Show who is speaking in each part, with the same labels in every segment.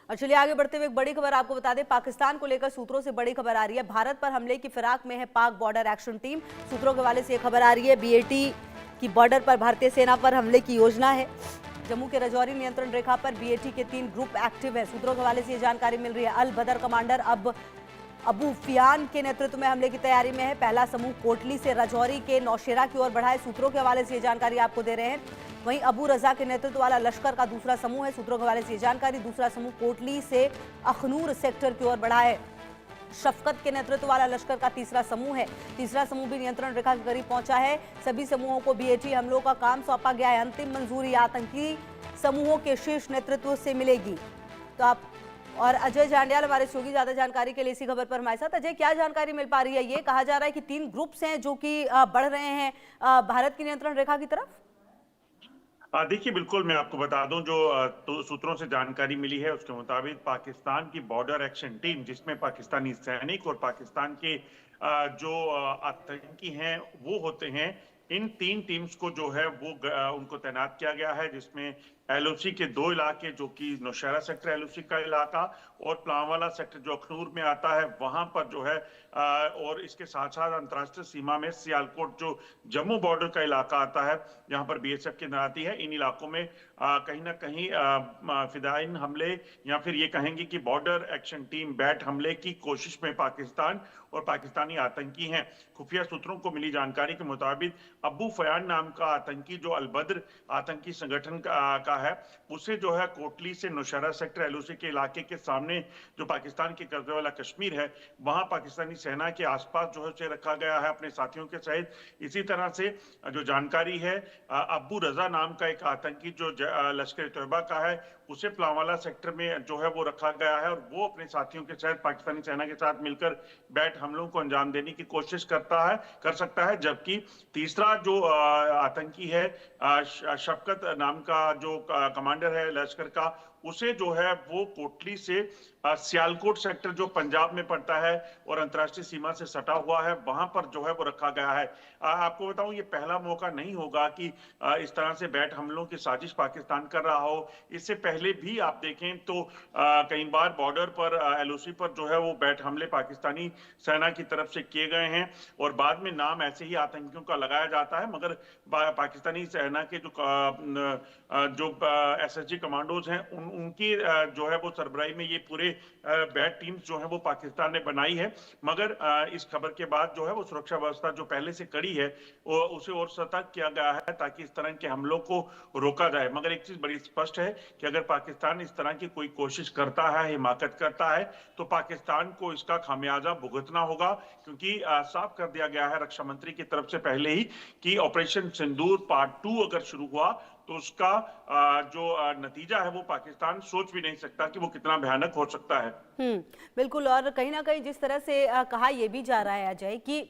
Speaker 1: और चलिए आगे बढ़ते हुए एक बड़ी खबर आपको बता दें, पाकिस्तान को लेकर सूत्रों से बड़ी खबर आ रही है। भारत पर हमले की फिराक में है पाक बॉर्डर एक्शन टीम। सूत्रों के हवाले से यह खबर आ रही है, बीएटी की बॉर्डर पर भारतीय सेना पर हमले की योजना है। जम्मू के रजौरी नियंत्रण रेखा पर बीएटी के 3 ग्रुप एक्टिव है। सूत्रों के हवाले से यह जानकारी मिल रही है। अल बदर कमांडर अबू फियान के नेतृत्व में हमले की तैयारी में है। पहला समूह कोटली से रजौरी के नौशेरा की ओर बढ़ा है। सूत्रों के हवाले से यह जानकारी आपको दे रहे हैं। वहीं अबू रजा के नेतृत्व वाला लश्कर का दूसरा समूह है। सूत्रों के हवाले से यह जानकारी, दूसरा समूह कोटली से अखनूर सेक्टर की ओर बढ़ा है। शफकत के नेतृत्व वाला लश्कर का तीसरा समूह है। तीसरा समूह भी नियंत्रण रेखा के करीब पहुंचा है। सभी समूहों को बीएटी हमलों का काम सौंपा गया है। अंतिम मंजूरी आतंकी समूहों के शीर्ष नेतृत्व से मिलेगी। तो आप और अजय जांडियाल हमारे सहयोगी ज्यादा जानकारी के लिए इसी खबर पर हमारे साथ। अजय, क्या जानकारी मिल पा रही है? ये कहा जा रहा है कि 3 ग्रुप्स हैं जो कि बढ़ रहे हैं भारत की नियंत्रण रेखा की तरफ।
Speaker 2: देखिए, बिल्कुल मैं आपको बता दूं, जो तो सूत्रों से जानकारी मिली है उसके मुताबिक पाकिस्तान की बॉर्डर एक्शन टीम, जिसमें पाकिस्तानी सैनिक और पाकिस्तान के जो आतंकी हैं वो होते हैं, इन 3 टीम्स को जो है वो उनको तैनात किया गया है, जिसमें एलओसी के 2 इलाके, जो कि नौशहरा सेक्टर एलओसी का इलाका और प्लांवाला सेक्टर जो अखनूर में आता है वहां पर जो है, और इसके साथ साथ अंतर्राष्ट्रीय सीमा में सियालकोट जो जम्मू बॉर्डर का इलाका आता है जहां पर बीएसएफ की तैनाती है, इन इलाकों में कहीं ना कहीं फिदायीन हमले या फिर ये कहेंगे कि बॉर्डर एक्शन टीम बैट हमले की कोशिश में पाकिस्तान और पाकिस्तानी आतंकी हैं। खुफिया सूत्रों को मिली जानकारी के मुताबिक अबू फयान नाम का आतंकी, जो अलबद्र आतंकी संगठन का है, उसे जो है कोटली से नौशहरा सेक्टर एलओसी के इलाके के सामने जो पाकिस्तान के कब्जे वाला कश्मीर है, वहां पाकिस्तानी सेना के आसपास जो है उसे रखा गया है अपने साथियों के सहित। इसी तरह से जो जानकारी है, अबू रजा नाम का एक आतंकी जो लश्कर तैयबा का है, उसे प्लांवाला सेक्टर में जो है वो रखा गया है और वो अपने साथियों के साथ पाकिस्तानी सेना के साथ मिलकर बैट हमलों को अंजाम देने की कोशिश कर सकता है। जबकि तीसरा जो आतंकी है, शफकत नाम का जो कमांडर है लश्कर का, उसे जो है वो कोटली से सियालकोट सेक्टर जो पंजाब में पड़ता है और अंतर्राष्ट्रीय सीमा से सटा हुआ है, वहां पर जो है वो रखा गया है। आपको बताऊं, ये पहला मौका नहीं होगा कि इस तरह से बैट हमलों की साजिश पाकिस्तान कर रहा हो। इससे पहले भी आप देखें तो कई बार बॉर्डर पर एलओसी पर जो है वो बैट हमले पाकिस्तानी सेना की तरफ से किए गए हैं और बाद में नाम ऐसे ही आतंकियों का लगाया जाता है, मगर पाकिस्तानी सेना के जो एसएसजी कमांडोज हैं उनकी जो है वो सरबराही में ये पूरे बैट टीम्स जो है वो पाकिस्तान ने बनाई है। मगर इस खबर के बाद जो है वो सुरक्षा व्यवस्था जो पहले से कड़ी है उसे और सतर्क किया गया है ताकि इस तरह के हमलों को रोका जाए। मगर एक चीज बड़ी स्पष्ट है कि अगर पाकिस्तान इस तरह की कोई कोशिश करता है, हिमाकत करता है, तो पाकिस्तान को इसका खामियाजा भुगतना होगा, क्योंकि साफ कर दिया गया है रक्षा मंत्री की तरफ से पहले ही कि ऑपरेशन सिंदूर पार्ट 2 अगर शुरू हुआ तो उसका जो नतीजा है वो पाकिस्तान सोच भी नहीं सकता कि वो कितना भयानक हो सकता है।
Speaker 1: बिल्कुल। और कहीं ना कहीं जिस तरह से कहा यह भी जा रहा है अजय कि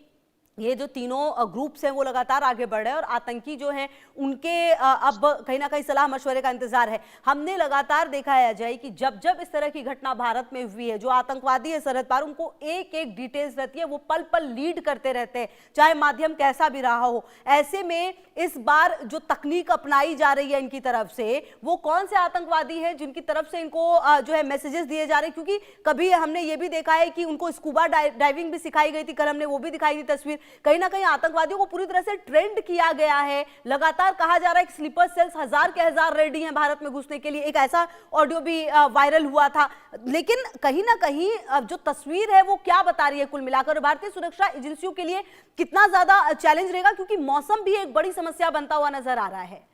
Speaker 1: ये जो तीनों ग्रुप्स हैं वो लगातार आगे बढ़ रहे हैं और आतंकी जो हैं उनके अब कहीं ना कहीं सलाह मशवरे का इंतजार है। हमने लगातार देखा है अजय कि जब जब इस तरह की घटना भारत में हुई है, जो आतंकवादी है सरहद पार, उनको एक एक डिटेल्स रहती है, वो पल पल लीड करते रहते हैं, चाहे माध्यम कैसा भी रहा हो। ऐसे में इस बार जो तकनीक अपनाई जा रही है इनकी तरफ से, वो कौन से आतंकवादी है जिनकी तरफ से इनको जो है मैसेजेस दिए जा रहे हैं? क्योंकि कभी हमने ये भी देखा है कि उनको स्कूबा डाइविंग भी सिखाई गई थी, कल हमने वो भी दिखाई थी तस्वीर। कहीं ना कहीं आतंकवादियों को पूरी तरह से ट्रेंड किया गया है। लगातार कहा जा रहा है कि स्लीपर सेल्स 1000 के 1000 रेडी हैं भारत में घुसने के लिए। एक ऐसा ऑडियो भी वायरल हुआ था। लेकिन कहीं ना कहीं जो तस्वीर है वो क्या बता रही है कुल मिलाकर? भारतीय सुरक्षा एजेंसियों के लिए कितना ज्यादा चैलेंज रहेगा, क्योंकि मौसम भी एक बड़ी समस्या बनता हुआ नजर आ रहा है।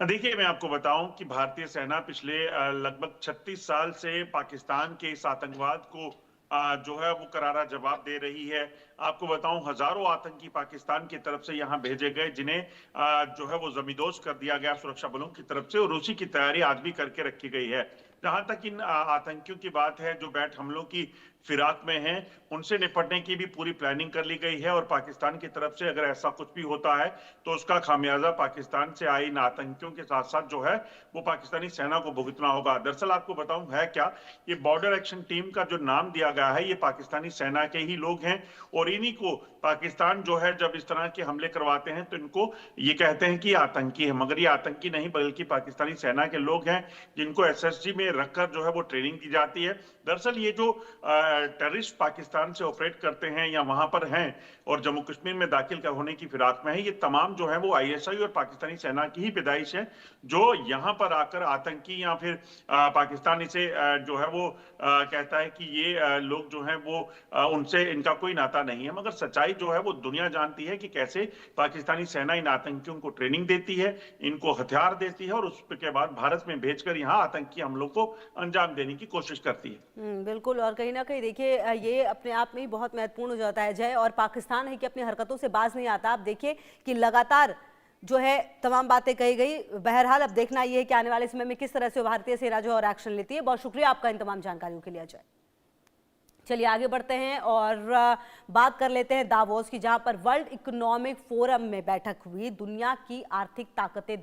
Speaker 2: देखिए, मैं आपको बताऊं कि भारतीय सेना पिछले लगभग 36 साल से पाकिस्तान के इस आतंकवाद को जो है वो करारा जवाब दे रही है। आपको बताऊं, हजारों आतंकी पाकिस्तान की तरफ से यहां भेजे गए, जिन्हें जो है वो जमींदोज कर दिया गया सुरक्षा बलों की तरफ से, और उसी की तैयारी आज भी करके रखी गई है। जहां तक इन आतंकियों की बात है जो बैट हमलों की फिराक में हैं, उनसे निपटने की भी पूरी प्लानिंग कर ली गई है और पाकिस्तान की तरफ से अगर ऐसा कुछ भी होता है तो उसका खामियाजा पाकिस्तान से आए इन आतंकियों के साथ साथ जो है वो पाकिस्तानी सेना को भुगतना होगा। दरअसल आपको बताऊं है क्या, ये बॉर्डर एक्शन टीम का जो नाम दिया गया है ये पाकिस्तानी सेना के ही लोग हैं और इन्हीं को पाकिस्तान जो है जब इस तरह के हमले करवाते हैं तो इनको ये कहते हैं कि आतंकी है, मगर ये आतंकी नहीं बल्कि पाकिस्तानी सेना के लोग हैं जिनको एसएसजी में रखकर जो है वो ट्रेनिंग दी जाती है। दरअसल ये जो टेररिस्ट पाकिस्तान से ऑपरेट करते हैं या वहां पर हैं और जम्मू कश्मीर में दाखिल होने की फिराक में है, ये तमाम जो है वो आईएसआई और पाकिस्तानी सेना की ही पैदाइश है जो यहाँ पर आकर आतंकी या फिर पाकिस्तान इसे जो है वो कहता है कि ये लोग जो हैं वो उनसे इनका कोई नाता नहीं है, मगर सच्चाई जो है वो दुनिया जानती है कि कैसे पाकिस्तानी सेना इन आतंकियों को ट्रेनिंग देती है, इनको हथियार देती है और उसके बाद भारत में भेजकर यहाँ आतंकी हमलों को अंजाम देने की कोशिश करती है।
Speaker 1: बिल्कुल। और कहीं ना कहीं देखिए ये अपने आप में ही बहुत महत्वपूर्ण हो जाता है जय, और पाकिस्तान है कि अपनी हरकतों से बाज नहीं आता। आप देखिए कि लगातार जो है तमाम बातें कही गई। बहरहाल अब देखना ये है कि आने वाले समय में किस तरह से भारतीय सेना जो है और एक्शन लेती है। बहुत शुक्रिया आपका इन तमाम जानकारियों के लिए अजय। चलिए आगे बढ़ते हैं और बात कर लेते हैं दावोस की, जहां पर वर्ल्ड इकोनॉमिक फोरम में बैठक हुई। दुनिया की आर्थिक ताकतें